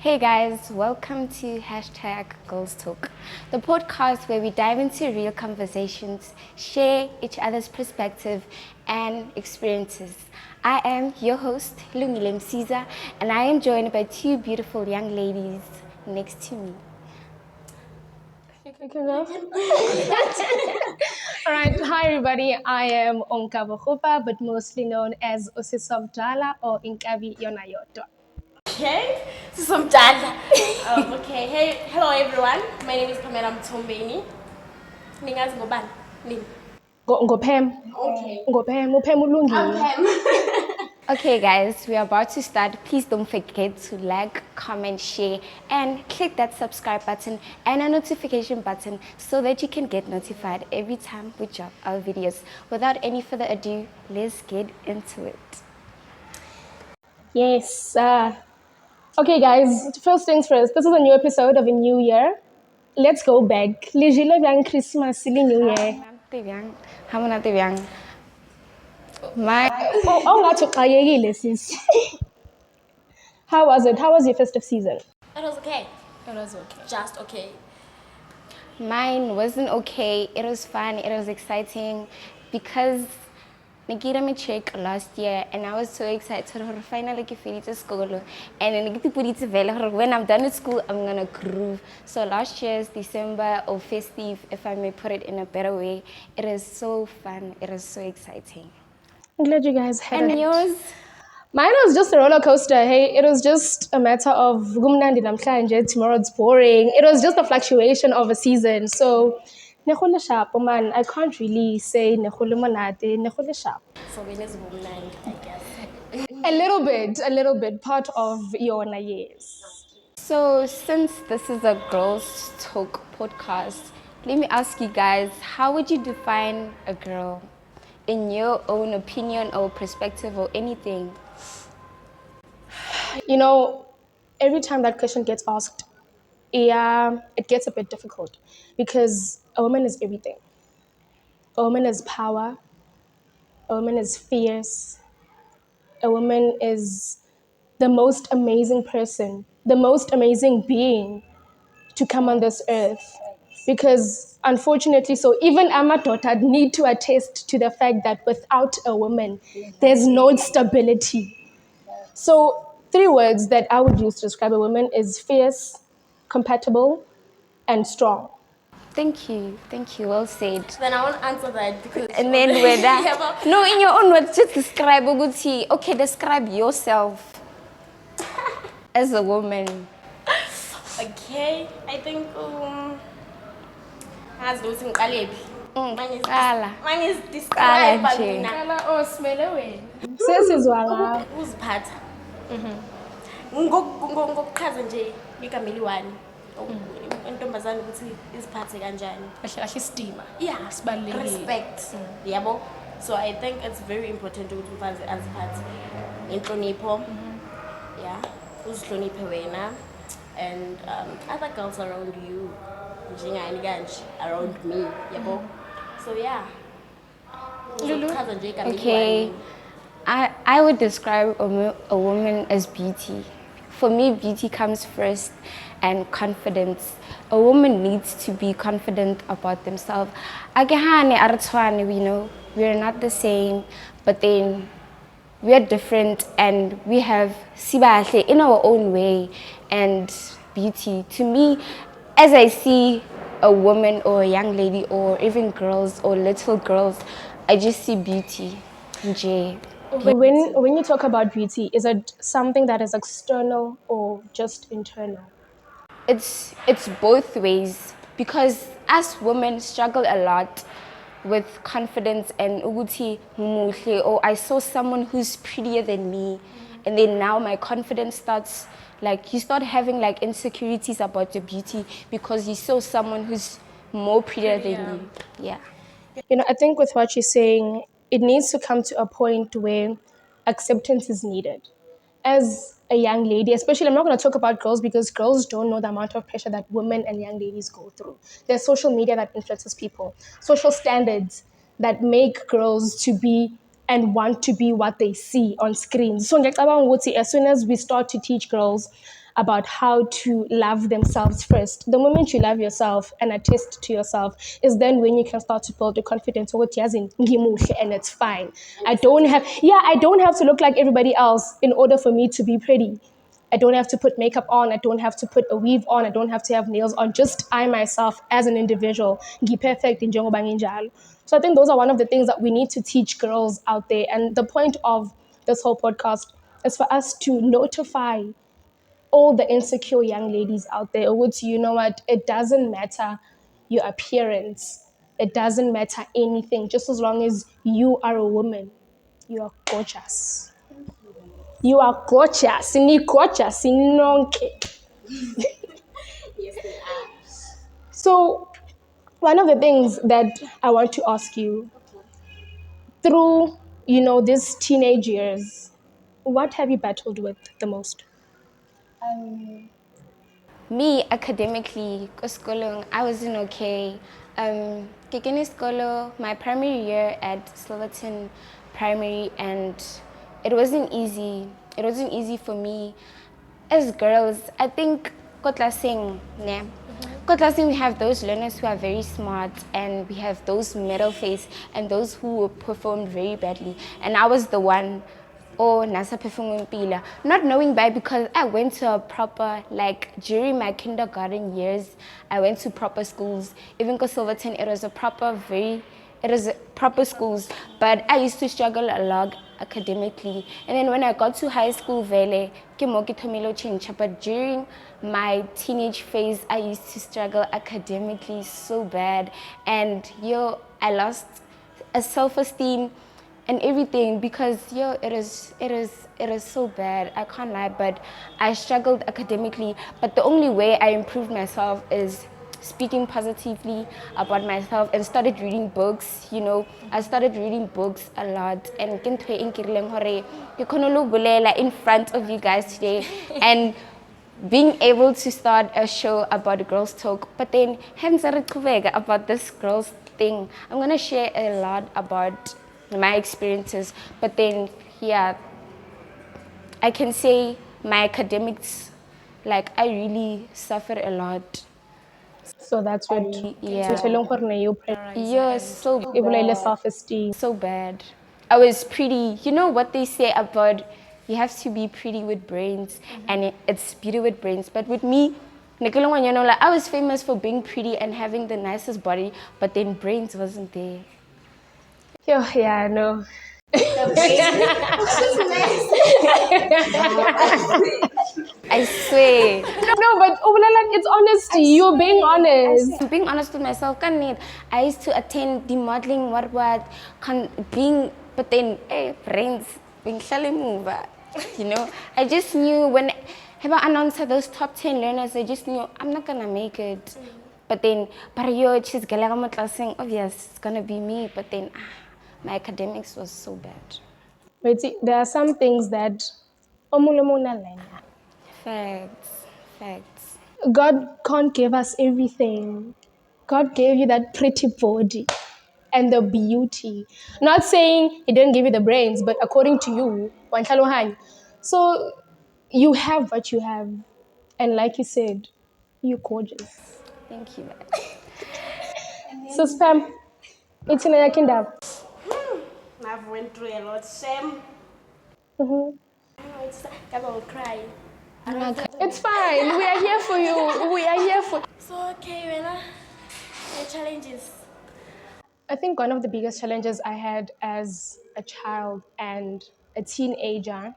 Hey guys, welcome to #Girls Talk, the podcast where we dive into real conversations, share each other's perspective and experiences. I am your host, Lulu Msiza, and I am joined by two beautiful young ladies next to me. All right, hi everybody. I am Kholofelo, but mostly known as Sis'Omdala or Inkabi Yonayoto. Okay, Sis'Omdala. Okay, hey, hello everyone. My name is Pamela Mtombeni. Ningazi ngobani? Nini? Ngophem. Okay. Ngophem ulungile. Okay guys, we are about to start. Please don't forget to like, comment, share and click that subscribe button and a notification button so that you can get notified every time we drop our videos. Without any further ado, let's get into it. Yes. Okay guys, first things first. This is a new episode of a new year. Let's go back. Lejile bjang Christmas le New Year. My Ngathi sis. How was it? How was your festive season? It was okay. It was okay. Just okay. Mine wasn't okay. It was fun. It was exciting because Nikita me check last year and I was so excited to finally finish school. And then when I'm done with school, I'm gonna groove. So last year's December or festive, if I may put it in a better way, it is so fun. It is so exciting. I'm glad you guys had And it. yours? Mine was just a roller coaster. Hey, it was just a matter of gumnandi namhlanje, tomorrow it's boring. It was just a fluctuation of a season. So, nekhole sharp, man. I can't really say nekhole monate, nekhole sharp. So when is Bumnang, I guess. A little bit, part of Iona, yes. So since this is a girls talk podcast, let me ask you guys, how would you define a girl in your own opinion or perspective or anything? You know, every time that question gets asked, it gets a bit difficult because a woman is everything. A woman is power. A woman is fierce. A woman is the most amazing person, the most amazing being to come on this earth. Because unfortunately, so even Amadota need to attest to the fact that without a woman, there's no stability. So 3 words that I would use to describe a woman is fierce, compatible, and strong. Thank you, well said. Then I won't answer that because. And then whether no, in your own words, just describe Uguti. Okay, describe yourself as a woman. Okay, I think as those in Kaleb. Mine is described by nje. Mina. Sesizwala. Uziphatha. Ngokuchaza nje igama eliwani. Intombazane ukuthi iziphathe kanjani. Kahle isidima. Yeah, Sibalulekile. respect. Yabo. So I think it's very important ukuthi umfazi aziphathe inhlonipho. Yeah, uzihloniphe wena and other girls around you. Njengani kanje around me, yabo. So yeah. Uzochaza nje igama Okay, eliwani. I would describe a woman as beauty. For me, beauty comes first and confidence. A woman needs to be confident about themselves. Agehane aratwane, we know we're not the same, but then we are different and we have sibahle in our own way and beauty. To me, as I see a woman or a young lady or even girls or little girls, I just see beauty. Nje. When you talk about beauty, is it something that is external or just internal? It's both ways because us women struggle a lot with confidence and ukuthi ngumuhle, or I saw someone who's prettier than me, and then now my confidence starts, like you start having like insecurities about your beauty because you saw someone who's more prettier than you. Yeah. I think with what you're saying, it needs to come to a point where acceptance is needed. As a young lady, especially, I'm not going to talk about girls because girls don't know the amount of pressure that women and young ladies go through. There's social media that influences people, social standards that make girls to be and want to be what they see on screens. So ngiyacabanga ukuthi as soon as we start to teach girls about how to love themselves first, the moment you love yourself and attest to yourself is then when you can start to build the confidence ukuthi yazi ngimuhle and it's fine. I don't have to look like everybody else in order for me to be pretty. I don't have to put makeup on. I don't have to put a weave on. I don't have to have nails on. Just I myself as an individual. Perfect in njengoba nginjalo. So I think those are one of the things that we need to teach girls out there. And the point of this whole podcast is for us to notify all the insecure young ladies out there. Which, you know what? It doesn't matter your appearance. It doesn't matter anything. Just as long as you are a woman, you are gorgeous. You are gorgeous. Ni gorgeous. Nonke. Yes, they are. So, one of the things that I want to ask you through, these teenage years, what have you battled with the most? Me, academically, skolong, I wasn't okay. Kikini skolo, my primary year at Silverton Primary, and it wasn't easy. It wasn't easy for me. As girls, I think Kotlasing, ne? Kotlasing, we have those learners who are very smart, and we have those middle face, and those who performed very badly. And I was the one, or nasa pila, not knowing by, because I went to a proper, like during my kindergarten years, I went to proper schools. Even because Silverton, it was a proper schools, but I used to struggle a lot academically. And then when I got to high school, vele ke mo ke thomile change. But during my teenage phase, I used to struggle academically so bad, and I lost a self-esteem and everything, because it is so bad. I can't lie, but I struggled academically. But the only way I improved myself is speaking positively about myself and started reading books. I started reading books a lot, and in front of you guys today and being able to start a show about girls talk. But then about this girls thing, I'm gonna share a lot about my experiences, but then I can say my academics, like I really suffered a lot. So that's what So self-esteem. so bad. I was pretty. You know what they say about you have to be pretty with brains, and it's beauty with brains. But with me, like I was famous for being pretty and having the nicest body, but then brains wasn't there. Yeah, I know. I swear. No, but it's honesty. You're being honest. I'm being honest with myself. I used to attend the modeling, but then, brains, being move. I just knew when I announced those top 10 learners, I just knew I'm not gonna make it. But then, she's obvious, it's gonna be me. But then, my academics was so bad. But see, there are some things that Facts, facts. God can't give us everything. God gave you that pretty body and the beauty. Not saying He didn't give you the brains, but according to you, wanhlalohanyo. So you have what you have, and like you said, you're gorgeous. Thank you. So spam, it's in a kinda. I've went through a lot. Shame. I will cry. It's fine. We are here for you. We are here for. So okay, Wena. The challenges. I think one of the biggest challenges I had as a child and a teenager,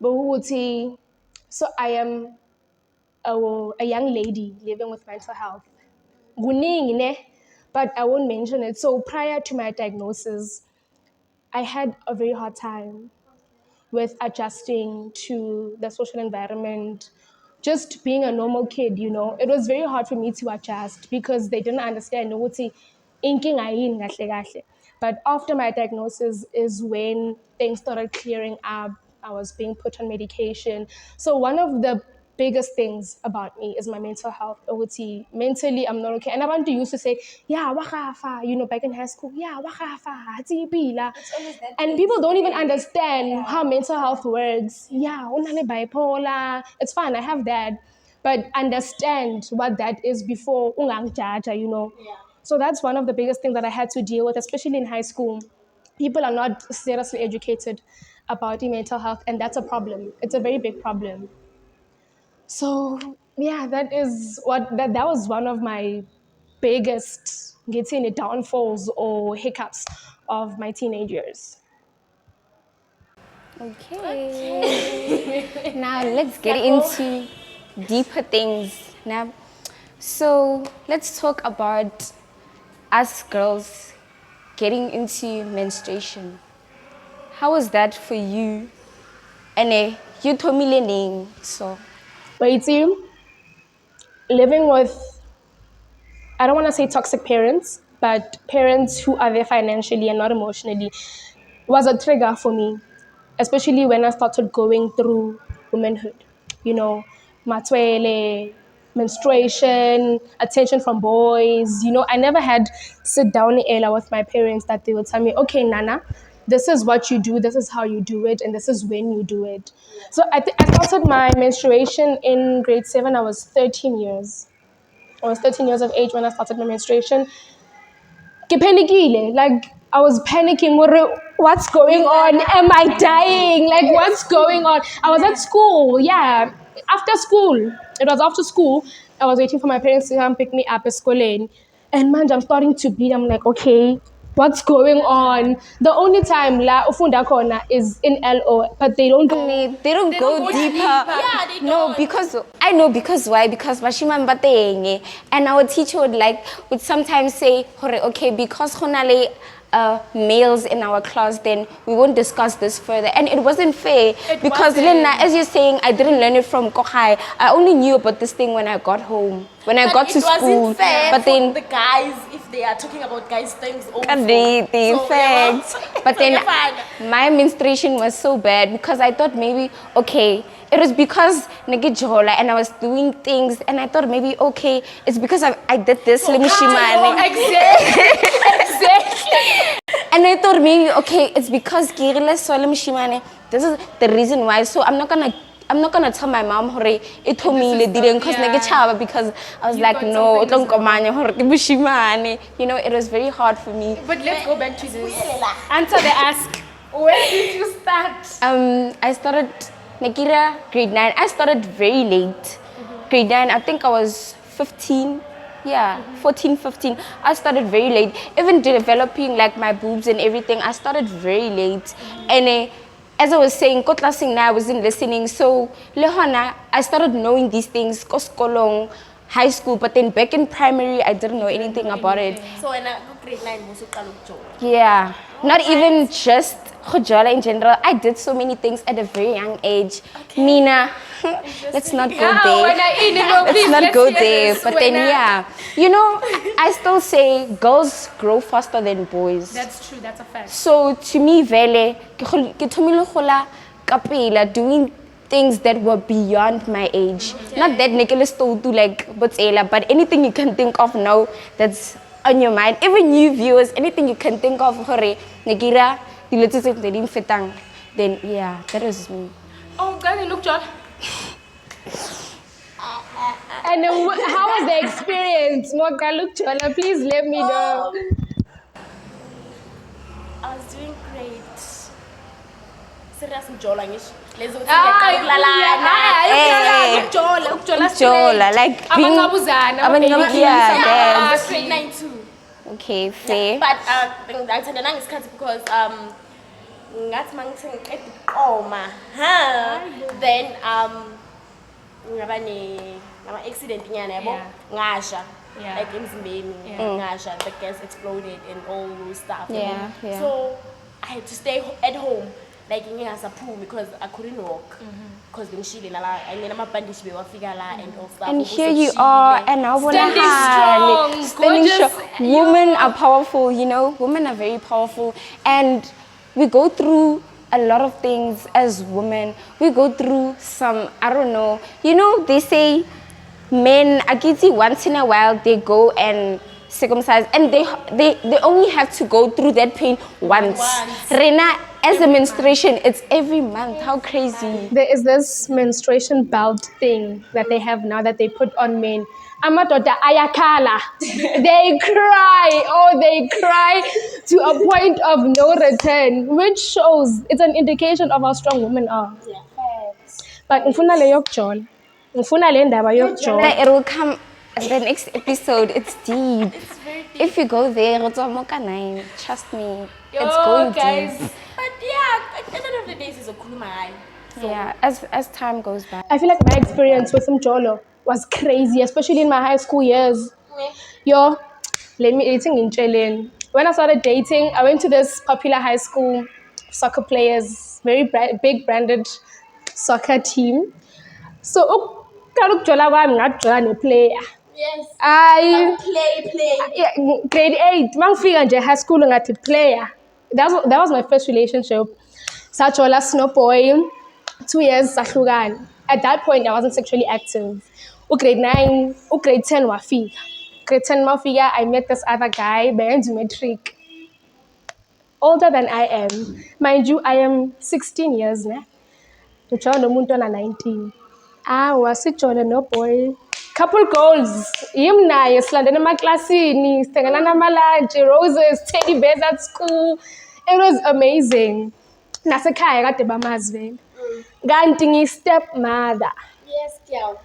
but who would say, so I am a young lady living with mental health. Kuningi ne, but I won't mention it. So prior to my diagnosis, I had a very hard time with adjusting to the social environment, just being a normal kid, you know. It was very hard for me to adjust because they didn't understand ukuthi inkinga yini kahle kahle. But after my diagnosis is when things started clearing up. I was being put on medication. So one of the biggest things about me is my mental health. Ukuthi mentally, I'm not okay. And abantu used to say, yeah, wakafa, you know, back in high school, yeah, wakafa, hatipila. And people don't even understand how mental health works. Yeah, unane bipolar. It's fine, I have that. But understand what that is before ungang jaja, you know. So that's one of the biggest things that I had to deal with, especially in high school. People are not seriously educated about mental health, and that's a problem. It's a very big problem. So yeah, that was one of my biggest getting downfalls or hiccups of my teenage years. Okay. Now let's get into deeper things. Now, so let's talk about us girls getting into menstruation. How was that for you? And you told me the name, so. But see, living with, I don't want to say toxic parents, but parents who are there financially and not emotionally was a trigger for me, especially when I started going through womanhood. You know, matwele, menstruation, attention from boys. You know, I never had sit down ela with my parents that they would tell me, okay, Nana, this is what you do, this is how you do it, and this is when you do it. So I started my menstruation in grade 7. I was 13 years. I was 13 years of age when I started my menstruation. Ke panikile, like I was panicking. What's going on? Am I dying? Like what's going on? I was at school, yeah. After school, it was after school. I was waiting for my parents to come pick me up at school, and man, I'm starting to bleed. I'm like, okay, what's going on? The only time la ufunda khona is in LO, but they don't go. They don't go deeper. Yeah, they No, don't. because I know because why? Because Bashiman Batenge and our teacher would sometimes say, okay, because honale males in our class, then we won't discuss this further. And it wasn't fair because Lena, as you're saying, I didn't learn it from Kohai. I only knew about this thing when I got home, when I got to school. It wasn't fair but then for the guys if they are talking about guys things also. the facts. But then my menstruation was so bad because I thought maybe, okay, it was because Negijola and I was doing things and I thought maybe, okay, it's because I did this. Exactly. And I thought maybe, okay, it's because this is the reason why. So I'm not gonna tell my mom hore it told me didn't because I was like no you know, it was very hard for me. But let's go back to this. Answer the ask. When did you start? I started Nakira grade 9. I started very late. Grade 9, I think I was 15. Yeah, 14, 15. I started very late. Even developing like my boobs and everything, I started very late. And as I was saying, Kotla Singh, I wasn't listening. So, Lehona, I started knowing these things, Koskolong, high school, but then back in primary, I didn't know anything about it. So, when I grade 9, was yeah, not even just Khojola in general. I did so many things at a very young age. Okay. Nina, let's not go there. Let's not go there. But then, yeah, you know, I still say girls grow faster than boys. That's true. That's a fact. So to me, vele, doing things that were beyond my age. Not that Nicholas told to like, but anything you can think of now that's on your mind. Even new viewers, anything you can think of, hore, Nagira. Then yeah, that was me. Oh, guys, look, John. And how was the experience? Look, John, please let me know. I was doing great. Serious Jolangish. Like being grade 9 too. Okay, fair. But I said the because ngathi mangithe ngiqeda ukuqoma then ngaba ne accident nyana yabo ngasha like emzimbeni ngasha, the gas exploded and all those stuff. Yeah, yeah. So I had to stay at home, like ngingasaphumi because I couldn't walk. Because bengishile la, and then amabhandishi bewafika la and all stuff. And here you are, and now Standing strong, gorgeous. Women are powerful, you know. Women are very powerful, and we go through a lot of things as women. We go through some, I don't know. You know, they say men, akiti, once in a while they go and circumcise, and they only have to go through that pain once. Rena, as a menstruation, it's every month. How crazy. There is this menstruation belt thing that they have now that they put on men. Amadoda ayakala. They cry to a point of no return, which shows it's an indication of how strong women are. But ngifuna le yokujola. Ngifuna le ndaba yokujola. It will come in the next episode. It's deep. It's very deep. If you go there, trust me, it's going guys. deep. But yeah, at the end of the day, it's a kulumai. Yeah, as time goes by. I feel like my experience with Mjolo was crazy, especially in my high school years. Yo, let me eating in Chilean. When I started dating, I went to this popular high school soccer players, very big branded soccer team. So, Jola I'm not a player. Yes. I Play. grade 8, mangifika nje high school ngathi player. That was my first relationship. Sajola snow boy, 2 years sahlukana. At that point I wasn't sexually active. Grade 9, grade 10 wafika. Grade 10 mafika, I met this other guy, benzu metric. Older than I am. Mind you, I am 16 years now. Uchaona umuntu ona 19. Wasijole no boy. Couple goals. Yim naye silandene emaklasini, sithengana namalunch, roses, teddy bears at school. It was amazing. Nasekhaya kade bamazi vele. Kanti ngiyi-stepmother. Yes, girl.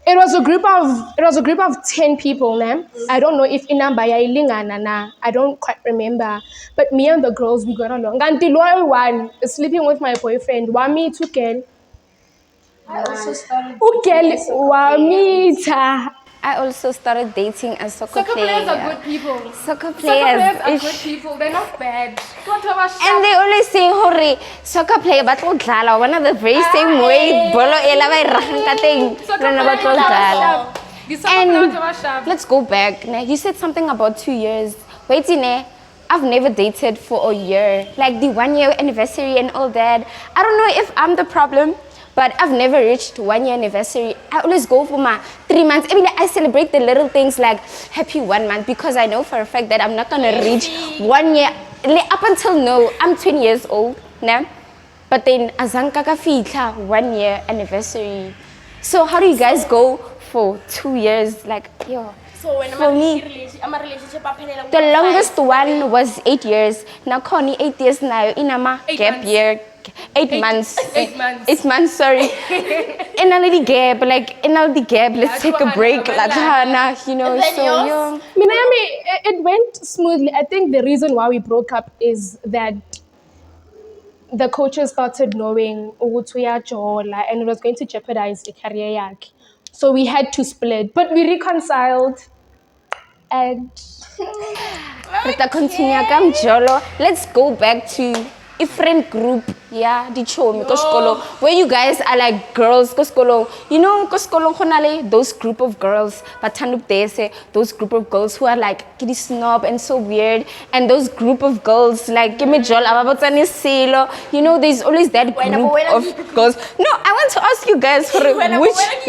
It was a group of 10 people, ne? I don't know if inamba yayilingana na. I don't quite remember. But me and the girls, we got along. Kanti loyal one is sleeping with my boyfriend. Wami to girl. I also started. Wamita. I also started dating a soccer Soccer player. players are good people. Soccer Soccer players. players are ish. good people. They're not bad. Don't have a And shot. they always say, "Hore, soccer player batlo dlala." One of the very same way, bolo ela ba irang ka teng. Soccer Rona players batlo don't have a dlala. shot. The soccer players have a And shot. let's go back. Now, you said something about 2 years. Wait, Ine, I've never dated for a year. Like the 1 year anniversary and all that. I don't know if I'm the problem, but I've never reached 1 year anniversary. I always go for my 3 months. I mean, I celebrate the little things like happy 1 month because I know for a fact that I'm not gonna reach 1 year. Up until now, I'm 20 years old now. But then azanka ka fitla 1 year anniversary. So how do you guys go for 2 years? Like, yo. So when For me, I'm a relationship, the longest one was 8 years. Now, Connie, 8 years now, inama 8 gap months. year. 8 months. 8 months. 8 months, sorry. In a little gap, let's take a break. You know, so, yo. Minami, it went smoothly. I think the reason why we broke up is that the coaches started knowing Ugutuya Jola and it was going to jeopardize the career yakhe. So we had to split, but we reconciled. And Rita continue kam jolo. Let's go back to a friend group. Yeah, di chomi koskolo. Where you guys are like girls koskolo. You know koskolo khonale those group of girls. Batandup dese those group of girls who are like kitty snob and so weird. And those group of girls like give me jol ababotsani silo. You know there's always that group of girls. No, I want to ask you guys for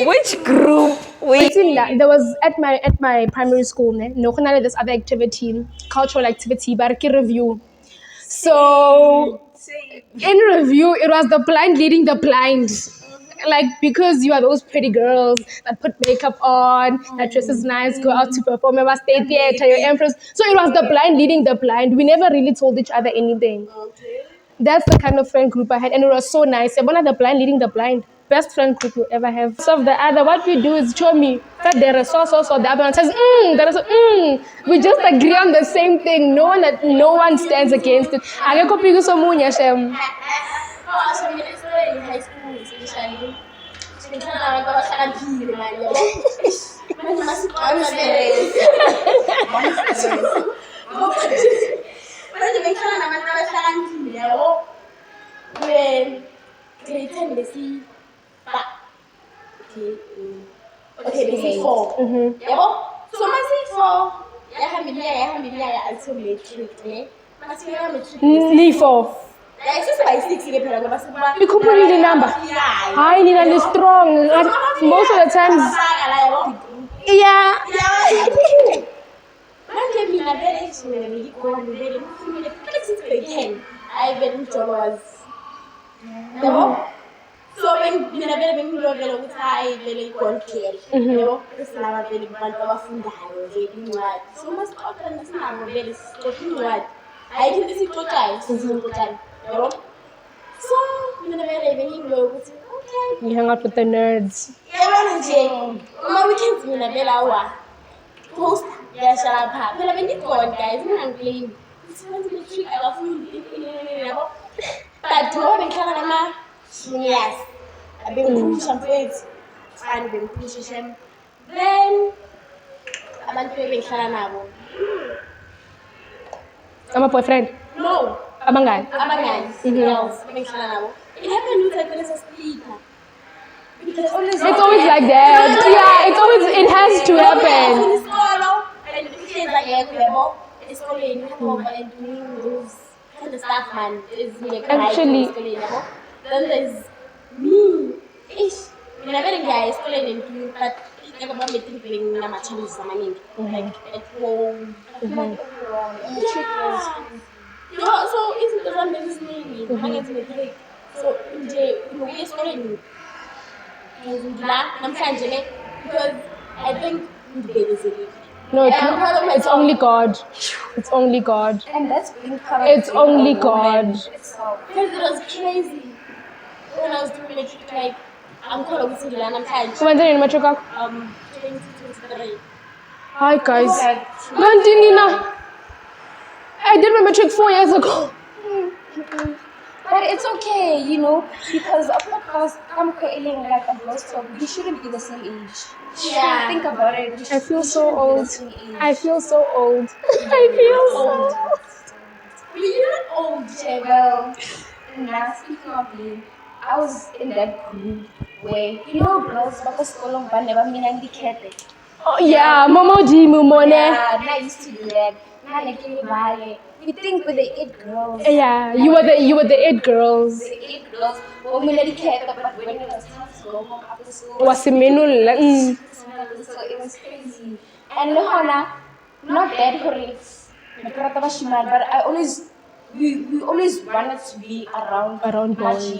which group. Wait. there was at my primary school, no this other activity, cultural activity, barki review. So in review, it was the blind leading the blind. Like, because you are those pretty girls that put makeup on, that dresses nice, go out to perform, ever stay theater, your empress. So it was the blind leading the blind. We never really told each other anything. That's the kind of friend group I had, and it was so nice. One of the blind leading the blind. Best friend group you'll ever have. So the other, what we do is show me that there is so, the other one says, there is We just agree on the same thing. No one stands against it. I go pick some money, Hashem. So in high school, especially, Manje bengihlala nabantu abahlakaniphile yabo. Grade 10 okay, besi 4. Yabo? So masi 4 yahamba until matric, ne? Masifika matric. Ni 4. Yeah, it's just by 6 ke phela ngoba sikuba. Ikhuphulile number. Hayi nina ni strong. Most of the times. Yeah. Manje mina vele ishimele ngikho vele ngifumile since grade 10. I vele umjolo was. Yabo? So mina vele bengilovela ukuthi hayi vele God care. Yabo? Sinaba vele abantu abafundayo nje incwadi. So masixoxa nasinabo vele sixoxa incwadi. Ayikho isixoxayo sizixoxana. Yabo? So mina vele bengiloyo ukuthi okay. You hang out with the nerds. Yabona nje uma weekends mina vele awa. Post yashala pha. Phela bengikhona guys, nginangiblame. Sisebenza matric abafundi yabo. But ngoba bengihlala nama juniors. Abengiphusha mfethu. Fine bengiphusha shem. Then abantu bengihlala nabo. Ama boyfriend. No. Abangani. Girls bengihlala nabo. It happened with like a speaker. Because It's always like that. Yeah, it has to happen. And the kids are yabo. It's calling and doing those kind of stuff, man. Actually. Then there's me. Ish. I never think I is calling and doing, but never about me thinking I'm a Chinese man. Like at home. So it's the one that is me. So Emjay is calling. Because I think No, it's only God. It's only God. And that's being part of It's only God. itself. because it was crazy when I was doing matric. Like I'm called with Sis'Omdala and I'm tired. When did you matric? 2023. Hi guys. Nina. I did my matric 4 years ago. But it's okay, you know, because a podcast, I'm creating like a girls talk. We shouldn't be the same age. Yeah. Think about it. I feel so old. I feel so old. I feel so old. You're not old, Jay. Well, now speaking of me, I was in that group where, you know, girls, because Kolong never mean indicated. Oh yeah, Momo G Mumone. Yeah, I used to do that. We think with the 8 girls. Yeah, you were the 8 girls. The 8 girls, women indicated, but when it was time to go home after school, Wasimenul. so it was crazy. And Lohana, not that horrific, but we always wanted to be around boys. you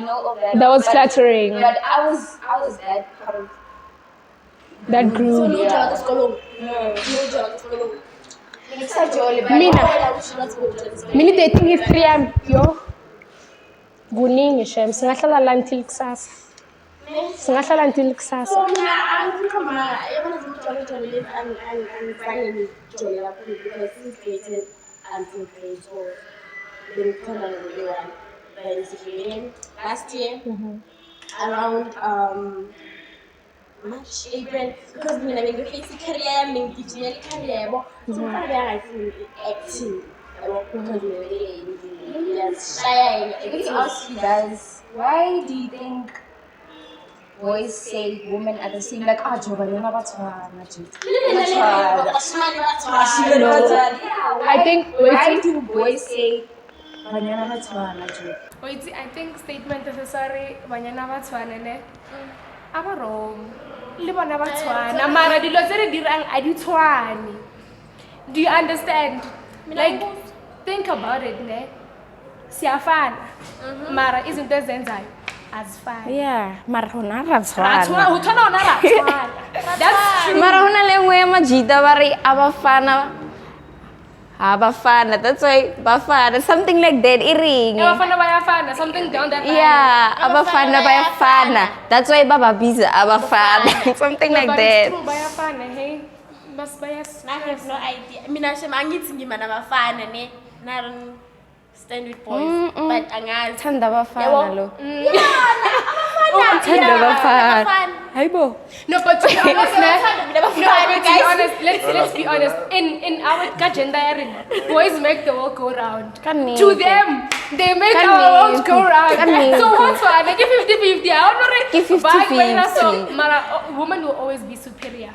know, of that. That was flattering. But I was that part of That So group. no job is Kolong. Mini dating history yami yo. Kuningi shem, singahlala until kusasa. Singahlala until kusasa. So mina angikhamba yabona zimjolo lezi angizange ngijole kakhulu because since grade 10 until grade 12 bengikhona ngole-1 then sifike last year around March, April, because mina bengiface i-career yami ngigijimela i-career yabo so mfana bengayifuni acting yabo because mina yazishaya Let me ask you guys, why do you think boys say women are the same? Like, Jobanyana Batwana, I think why do boys say Banyana Batwana? Wait, I think statement necessary banyana batshwana ne. Aba wrong. Le bona batshwana mara dilo tse re dirang a di tshwane. Do you understand? Like, think about it ne. Siyafana. Mara izinto ezenzayo azifani. Yeah, mara hona ratshwana. Uthona hona ratshwana. That's true. Mara hona le ngwe ya majita ba re abafana. That's why bafana, something like that. Iring. Abafana bayafana, something down that line. Yeah, abafana bayafana. That's why baba biza abafana. Something like But that. it's true, bayafana, hey. Mas bayas. I have no idea. Mina shem angithi ngimana bafana ne. I don't stand with boys. But angazi. Thanda bafana lo. Yeah, Thanda bafana. Aibo. No, but to be honest, Guys. let's be honest. In our agenda, boys make the world go round. Kannete. To them, they make our world go round. Kannete. So what's why? Like 50-50. I don't Give 50-50. So, Mara, woman will always be superior.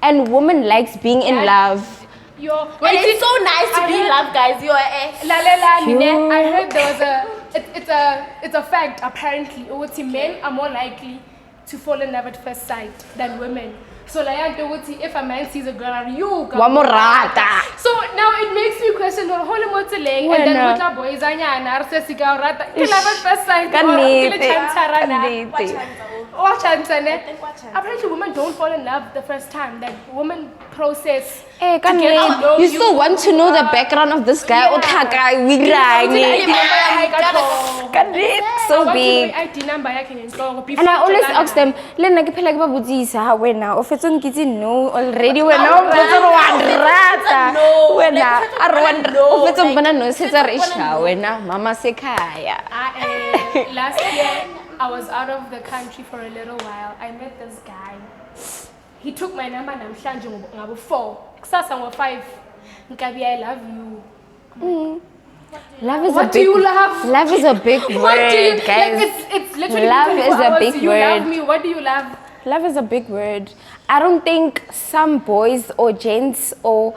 And woman likes being in love. And it's so nice to be in love, guys. I heard there was it's a fact apparently. Men are more likely to fall in love at first sight than women. So like if a man sees a girl, you Wamorata. So now it makes me question and then what boys are love at first sight. Apparently women don't fall in love the first time. That women process. You still want to know the background of this guy? So big. And I always ask them, Lena ke phela ke ba botsisa wena o fetse nkitse no already wena o botsa re wa nrata wena a re o fetse mbona no setsa re sha wena mama sekhaya. Last year I was out of the country for a little while. I met this guy. He took my number namhlanje ngabo 4. Kusasa ngo 5. Nkabi, I love you. Love is what a big, do you love? Love is a big word, guys. Like it's literally love is a big you word. Love me. What do you love? Love is a big word. I don't think some boys or gents or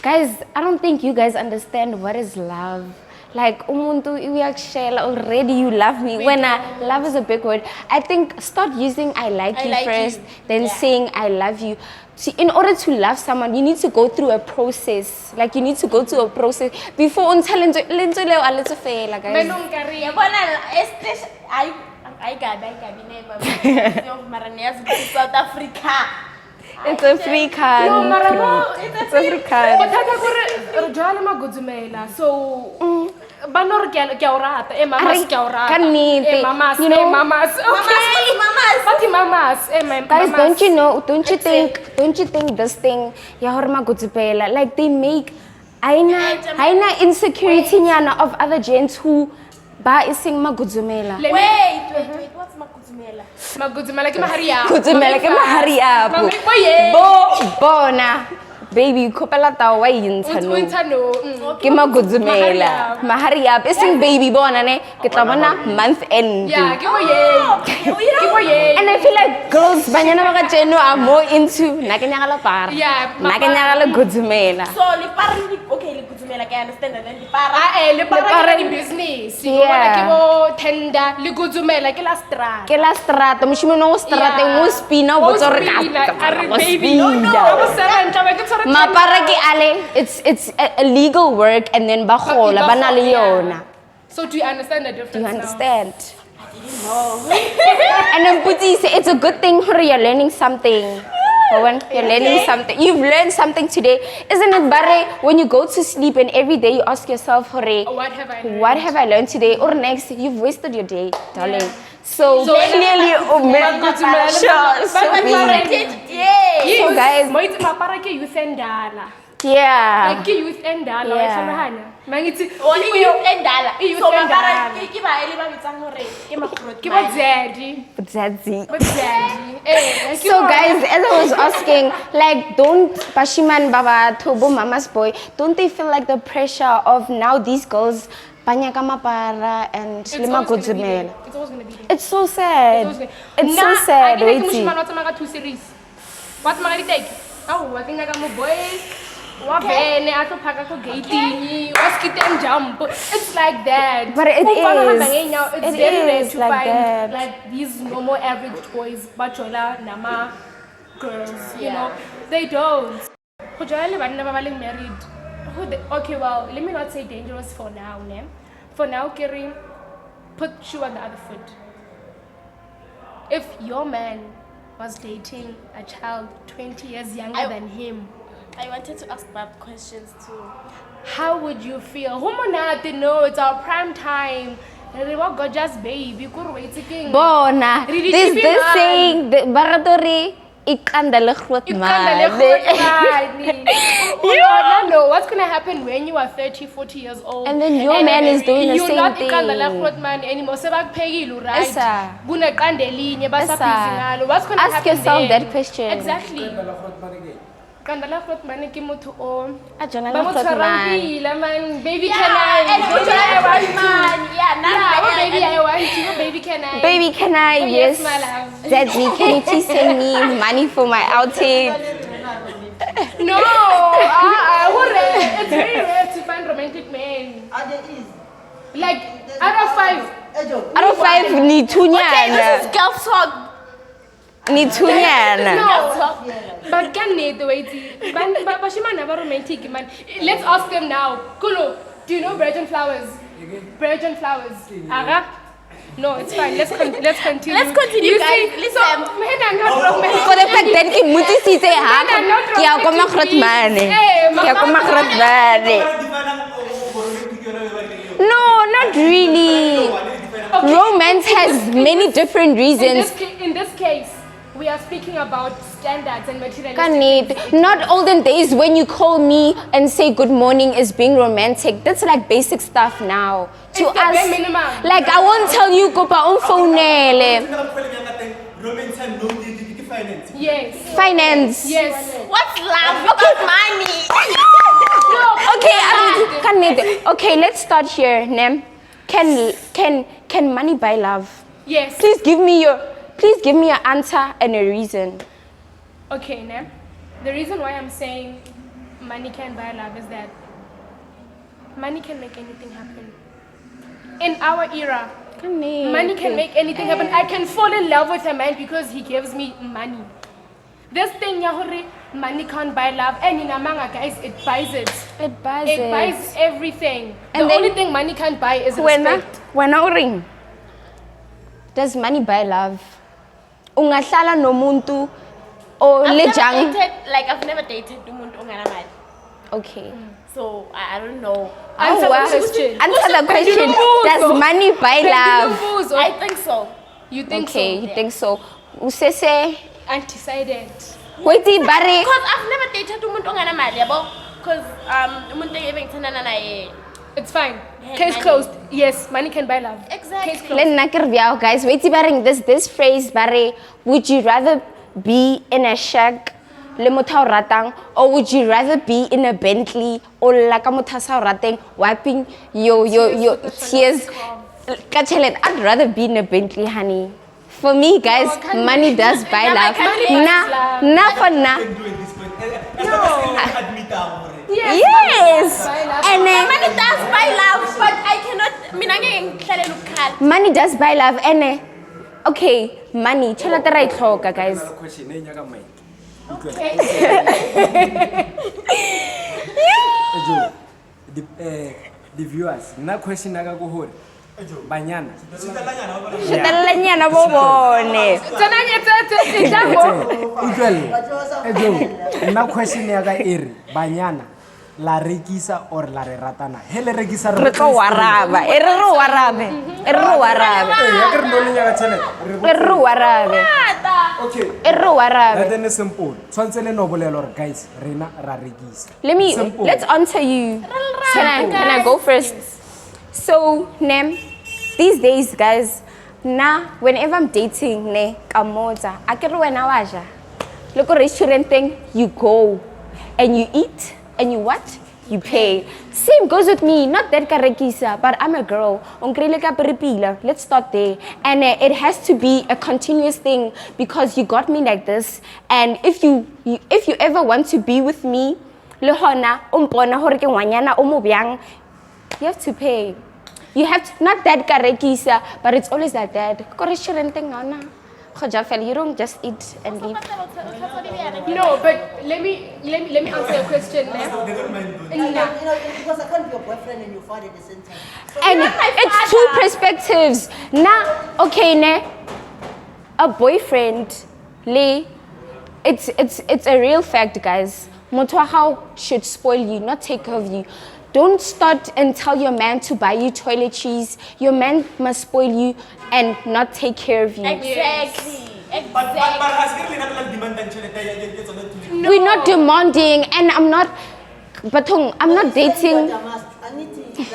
guys, I don't think you guys understand what is love. Like umuntu uyakshela already you love me. When love is a big word. I think start using I like you first, then saying I love you. See, in order to love someone, you need to go through a process. Like you need to go through a process before until lento leo a little fail, guys. South Africa. It's African. No, it's African. But Magodzomela. So banor kya orata e mamas kya orata e mamas you know mamas guys, don't you think this thing ya hore Magodzomela, like they make aina insecurity nyana of other gents who ba ising Magodzomela. Wait, what's Magodzomela? Magodzomela ke mahari yapo. Bona baby kopela ta wa yintsha no ke Magodzomela mahari yapo ising baby bona ne ke tla bona month end. Yeah, ke boye. And I feel like girls banyana ba tseno are more into nakanyagala para. Yeah, nakanyagala Godzomela. So okay, Godzomela I understand that then le para ke business. Yeah. Ke bo tender le Godzomela ke la strata. Ke la strata moshimo no strata mo spina o botsa re ka baby no Mapara ke ale it's a legal work and then ba gola ba na le yona. So do you understand the difference? Do you understand? I didn't know. And then Puti say it's a good thing for you're learning something. When you're learning something, you've learned something today. Isn't it better when you go to sleep and every day you ask yourself, Hore, what have I learned today? Or next, you've wasted your day, darling. So clearly, so guys, Mapara ke youth Ndala. Yeah. Like youth Ndala, Yeah. Youth Ndala. So Mapara ke ba ele ba bitsang hore ke makrot. Ke bodzedi. So guys, as I was asking, like, don't Bashiman Baba Tobo Mama's boy, don't they feel like the pressure of now these girls Panyaka Mapara and Magodzomela? It's always gonna be there. It's so sad. It's so sad. Wait. Two series. What magari take? Oh, I think I got my boys. It's like that. But it is. It's very rare to like find that. like these normal average boys, bachola, nama, girls. You know, they don't. Married. Okay, well, let me not say dangerous for now. Ne? For now, Kiri, put shoe on the other foot. If your man was dating a child 20 years younger than him, I wanted to ask that questions too. How would you feel? No, it's our prime time. Gorgeous baby. Bona. This saying, Baratori, Iqanda le groot Iqanda le man. groot man. No, what's gonna happen when you are 30, 40 years old? And then your man is doing the you're same not thing. Iqanda le groot man anymore. Sebakuphekile, right? Esa. Kuneqanda elinye basabhizi Esa. ngalo. What's gonna Ask happen yourself then? that question. Exactly. Iqanda le groot man ke motho o Ajona ba le mo groot tshwarang man. pila, man. Baby, Yeah, can I? and Baby, what I want to. man. Yeah, Yeah, baby, I want to. Baby, can I? Baby, can I? Oh, yes, my love. Daddy, can you please send me money for my outing? No, it's very rare to find romantic men. Like, out of 5. Out of 5, ni Okay, tunyana. this is girl talk. Ni tunyana. No, but can need the way to romantic man. Let's ask them now. Kulu, do you know virgin flowers? Virgin flowers. Aga? No, it's fine. Let's continue. Let's continue, You guys. see, Listen. so, men are not romantic. For the fact that ke mutisitse ha Men are not ke ya kwa romantic magrot beings. mane. Eh, Ke ya kwa magrot mane. No, not really. Romance has many different reasons. In this case, we are speaking about standards and materialistic. Kanit, not olden days when you call me and say good morning is being romantic. That's like basic stuff now. To It's the us, bare minimum. like I won't tell you go on phone. Yes. Finance. Yes. What's love? What's money? Okay, let's start here, Nem. Can money buy love? Yes. Please give me your answer and a reason. Okay, Nam. The reason why I'm saying money can buy love is that money can make anything happen. In our era, money can make anything happen. I can fall in love with a man because he gives me money. This thing, Yahore, money can't buy love. And in Amanga, guys, it buys it. It buys It buys everything. And the then- only thing money can't buy is respect. When I ring, does money buy love? Ungahlala nomuntu o lejang. I've never dated umuntu onganamali. Okay. So I don't know. Answer the question. Answer the question. Does money buy love? I think so. You think Okay, so? you think so? Usese. Undecided. Wait, bare. Because I've never dated umuntu onganamali, yabo. Because umuntu ebengithandana naye. It's fine. Hey, Case money. closed. Yes, money can buy love. Exactly. Case closed. Let nakirviao, guys. Wait, bare. This phrase, bare. Would you rather be in a shack? Le motho ratang, or would you rather be in a Bentley or like a motho ratang wiping your tears? I'd rather be in a Bentley, honey. For me, guys, money does buy love. Yes. And Money does buy love, but I cannot. money does buy love. And okay, money. Chelate ra itlhoka, guys. The viewers, na question naga go hore. Banyana. Shidalanyana bo bone. Utlwelle. Na question yaga ere banyana la rekisa or la re ratana. Hele rekisa Re tlo waraba. E re ro warabe. E re ro warabe. ya ke re no le nyaga tshele. E re ro warabe. Okay. E re ro warabe. That is simple. Tshwantse le no bolelo or guys, rena ra rekisa. Let's answer you. Can I go first? So, Nem, these days, guys, whenever I'm dating, ne, kamoza, akere wena waja. Look at restaurant thing, you go and you eat and you what? You pay. Same goes with me, not that karekisa, but I'm a girl. Let's start there. And it has to be a continuous thing because you got me like this. And if you ever want to be with me, you have to pay. You have to, not that karekisa, but it's always like that. You don't just eat and leave. No, but let me answer your question. Because I can't be your boyfriend and your father at the same time. So And it's two perspectives. Okay, a boyfriend, it's a real fact, guys. Motwahao should spoil you, not take care of you. Don't start and tell your man to buy you toiletries. Your man must spoil you and not take care of you. Exactly. We're not demanding, and I'm not dating.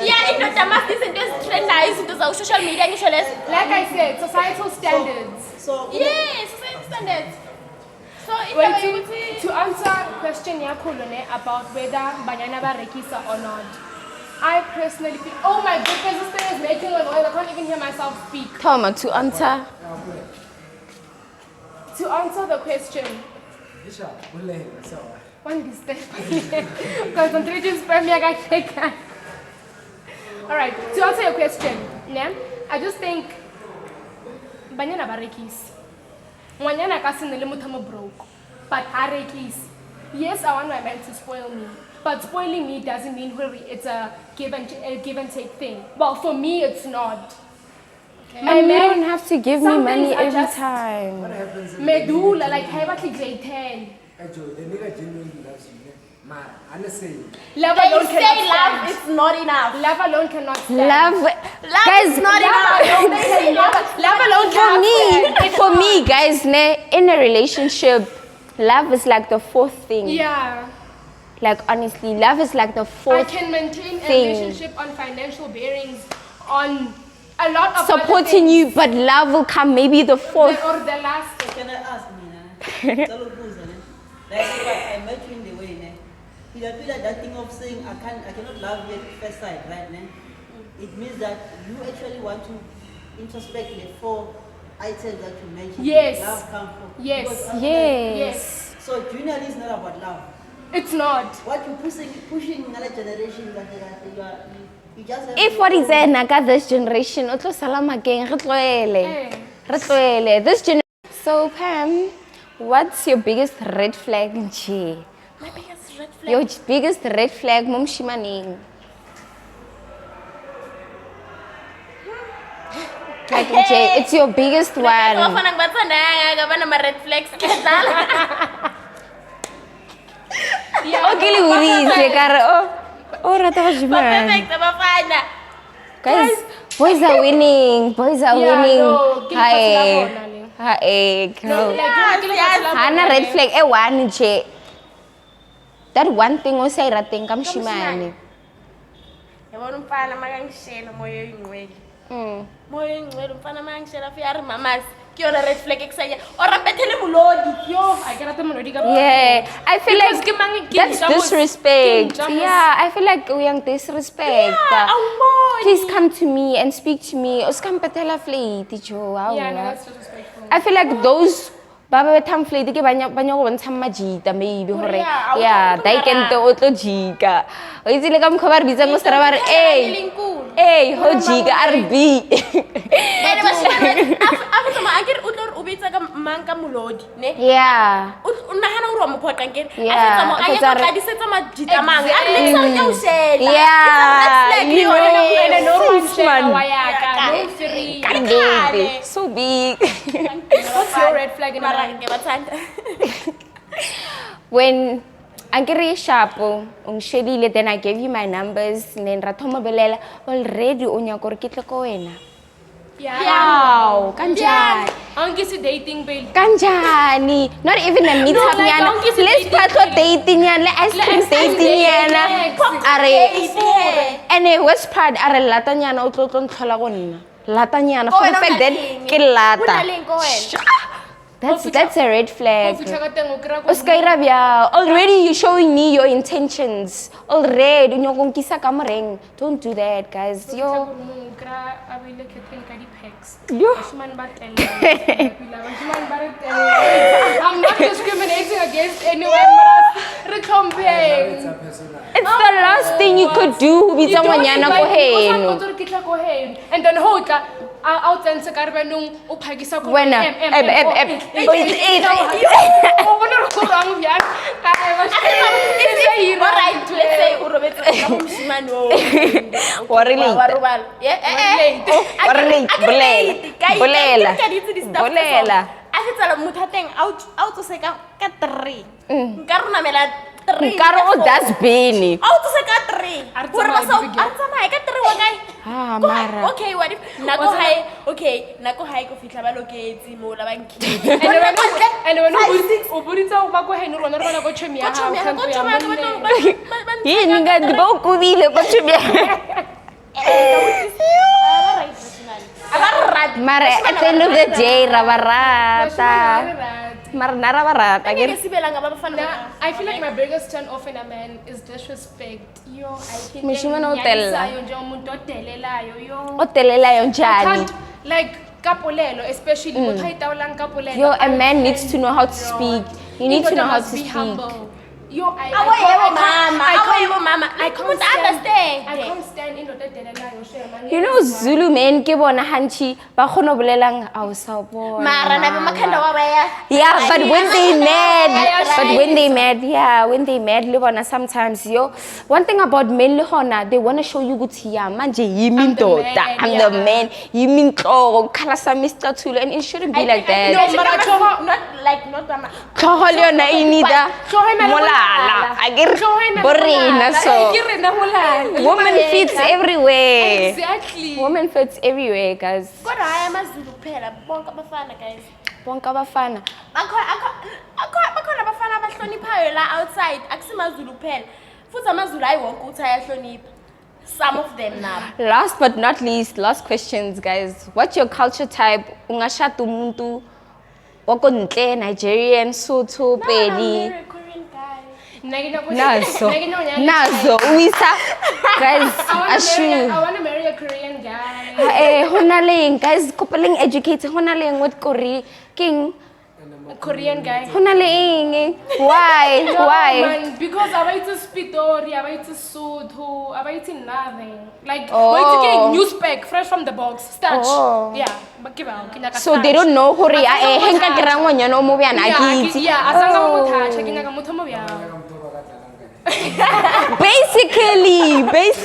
Yeah, in the Damas isn't just trend nice into social media. Like I said, societal standards. So, Yeah, society standards. So To answer question yakulone about whether banyana ba rekisa or not, I personally feel, oh my goodness, this thing is making a noise. I can't even hear myself speak. Toma, to answer. To answer the question, concentration sperm Alright, to answer your question, yeah, I just think banyana ba rekisa. Mwanyana kasi nilimuthamo broke, but harekis. Yes, I want my man to spoil me, but spoiling me doesn't mean it's a give and take thing. Well, for me, it's not. Okay. And you don't have to give me Some money things are every just time. Medula, like how about grade 10? The nigga genuinely loves you, man. Honestly. Love they alone say cannot love stand. is not enough. Love alone cannot stand. Love, guys, is not enough. They say Love alone for me, guys, in a relationship, love is like the fourth thing. Yeah. Like honestly, love is like the I fourth can maintain a thing. relationship on financial bearings, on a lot of supporting you, but love will come maybe the fourth. or the last. can I ask me now? Like if I met you in the way, you feel like that thing of saying I cannot love you at first sight, right? It means that you actually want to introspect the 4 items that you mentioned. Yes. Love come from. Yes. Because after Yes. that- So junior is not about love. It's not. What you pushing another generation that you just have If what is there, naga this generation, otlo salam again, this generation. So Pam, what's your biggest red flag, Nchi? My biggest red flag. Your biggest red flag, Mom Shimaning. Like Nchi, it's your biggest one. Red flags. Okay, Louise, rata ba jima. Perfect, abafana. Guys, boys are winning. Boys are winning. no, Hi. like, Hi. Yes. Hana red flag one nje. That one thing o say rating kam shimane. Yabona umfana makangishela moyo oyingcwele. Moyo oyingcwele umfana makangishela fiyari mamas. Kiyona red flag ekusanya. Ora mbethele mulodi. Yo, I cannot mulodi ka. Yeah, I feel Because like Kimangi that's King Jamus- disrespect. King Jamus- Yeah, I feel like we are disrespect. Please come to me and speak to me. Uskampetela fleet, Joe. Yeah, no, that's disrespectful. I feel like those Baba Tamflay, ke banyak orang sama jita maybe hore. Yeah, Yeah, they can do otlo jika. O itse le ka mkhoba re bitsa mo sera ba re ho jika RB. Ene bashimane afu tsama akere o tlo o bitsa ka mang ka mulodi, ne? Yeah. O nahana o ro mo phota nkere. Yeah, A because se I- tsama a di setsa majita mang. A le sa ya o shela. Yeah, you And no know, one sis, share man. wa yaka, no free. Baby, so big. What's your red flag in a Mara man? ke batsanda. When angere shapo ungshedile, then I gave you my numbers, then rathoma belela already onya gore ke tle ko wena. Yeah. How? Kanjani? Ang kisi dating babe. Kanjani? Not even a meetup like, yana. don't kiss Let's dating patho dating yana. Le ice cream dating yana. Are and what's part are lata nyana o tlo nthola go nna. Lata nyana for the fact that ke lata. That's a red flag. Oskairabia, already you're showing me your intentions. Already, don't do that, guys. Yo. I'm not discriminating against anyone, but recompense. It's the last thing you could do with someone yana ko heno. And then hold out and sakarbanung upagisa ko. When Alright, let's say o robetse ka moshimane o. Bolela. A se tsala motho a teng a o tse ka 3. Nka rona mela Nkare o dustbin. Oh, to say ka 3. Are Gore ba tsamaya so, are tsamaya ka 3 wa kae? Ah, Go- mara. Okay, what if nako hae, okay, nako hae go fitla ba loketse mo la banki. And when o boditsa o ba go heno rona re bana go tshemi ya Go gago choma camp ya go monna. Yini nga di ba o kubile ko tshubya. Mara at the end of the day ra barata. Mara nara barata. Ke sibela nga ba bafana Nah, ba. I feel like my biggest turn off in a man is disrespect. Yo, I can't. Moshimane o tella. Yo, umuntu otelelayo yo. O telela yo I njani. can't like kapolelo, especially motho a itaolang kapolelo. Yo, a man needs to know how to speak. You need to know how to Must be speak. humble. Yo, I Come understand. I can't stand in the telelayo share man. You know Zulu men ke bona hanchi ba khono bolelang a o sa bona. Mara na ba makhanda wa baya. Yeah, but when they mad, le bona sometimes yo. One thing about men le hona, they want to show you ukuthi ya manje yimi ndoda. I'm the man. Yimi nhloko, khala sami isicathulo, and it shouldn't be like that. Not Tlhogo le yona e need-a molala. Akere borena so. Woman fits everywhere. Exactly. Woman fits everywhere, guys. kodwa hayi amazulu kuphela bonke abafana guys. Bonke abafana. Bakhona abafana abahloniphayo la outside akusimazulu kuphela futhi amazulu ayi wonke uthi ayahlonipha. Some of them now. Last but not least, last questions, guys. What's your culture type? Ungashada umuntu wako ntle, Nigerian, Sotho, Pedi. Nazo. Nazo. Uisa. Guys, ashu. I want to marry a Korean guy. Honaleng, guys, kopeleng educated. Honaleng with Korea. King. A Korean guy. Honaleng. Why? No, Why? man, because I wait to Spitori, I wait to Sotho, I wait to nothing. Like, Oh. wait to new spec, fresh from the box, starch. Oh. Yeah, but give out. So they don't know Korea. Henka kirangwa nyono mo bya nakiti. Yeah, asanga mo touch, kinaka mo thomo bya. Basically, wait.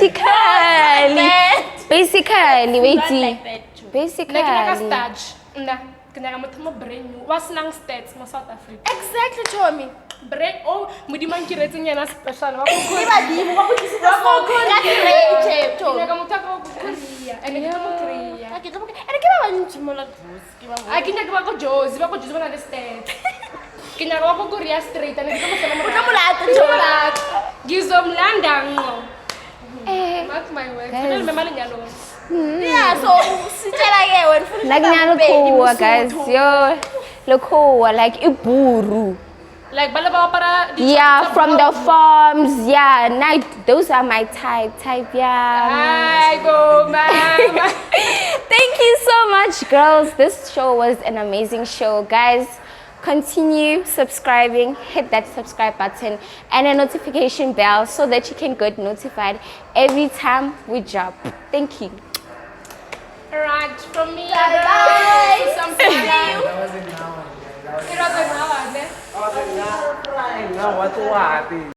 Basically. Kinaka starch. Nah, kinaka mo thomo brand new. Was nang stats mo South Africa. Exactly, Tommy. Brand oh, mudiman kiretseng yana special. Wa Go create Tommy. kinaka mo taka ko Korea. And kinaka mo Korea. And ke ba bantsi mo la ke ba I kinaka ba ko Jozi, ba ko Jozi ba na stats. Kinaka wa ko Korea straight and kinaka mo sana mo. Ukamulata, Ngizomlanda ngo. Mark my words. Kulo memali nyalo. Yeah, so sitshela ke wena futhi Nakunyalo kuwa, guys. Yo, lokuwa like iburu. Like balaba para Yeah, from the farms. Yeah, night. Those are my type. Yeah. I go mama. Thank you so much, girls. This show was an amazing show, guys. Continue subscribing, hit that subscribe button and a notification bell so that you can get notified every time we drop. Thank you. Right from me. Bye. Something. That wasn't now. It was an hour, Now what's what?